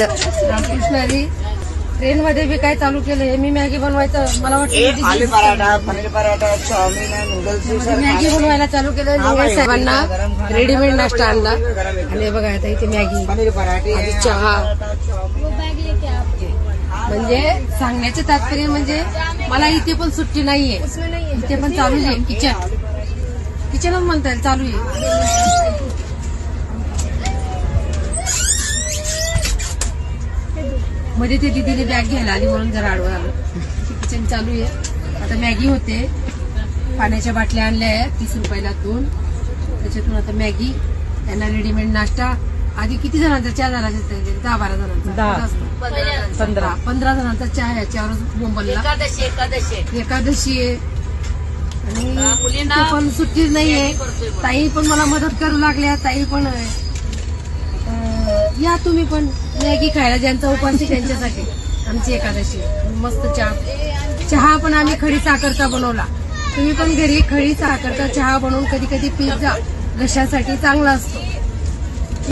Ramakrishna Hari train मध्ये बी काय चालू केलंय मी मॅगी बनवायचं मला वाटतं aloo paratha paneer paratha chow mein noodles Maggi बनवायला चालू केलं लोकेश साहेबांना रेडीमेड नाश्ता आणला आणि बघा आता इथे मॅगी पनीर पराठे आणि चहा म्हणजे सांगण्याचे तात्पर्य म्हणजे मला इथे पण सुट्टी नाहीये इथे पण चालूच आहे किचनच म्हणता येईल चालू आहे मध्ये ते दीदीने बॅग घ्यायला आली म्हणून जरा आडवं आलं किचन चालू आहे आता मॅगी होते पाण्याच्या बाटल्या आणल्या आहेत 30 रुपयाला 2 त्याच्यातून आता मॅगी त्यांना रेडीमेड नाश्ता आधी किती जणांचा चहा झाला 10-12 जणांचा 15 जणांचा चहा याच्यावरच बोंबलला एकादशी आहे आणि पण सुट्टी नाहीये ताई पण मला मदत करू लागल्या ताई पण या तुम्ही पण मॅगी खायला ज्यांचा उपास आहे त्यांच्यासाठी आमची एकादशी मस्त चहा पण आम्ही खडी साखरचा बनवला तुम्ही पण घरी खडी साखरचा चहा बनवून कधी कधी पीत जा घशासाठी चांगला असतो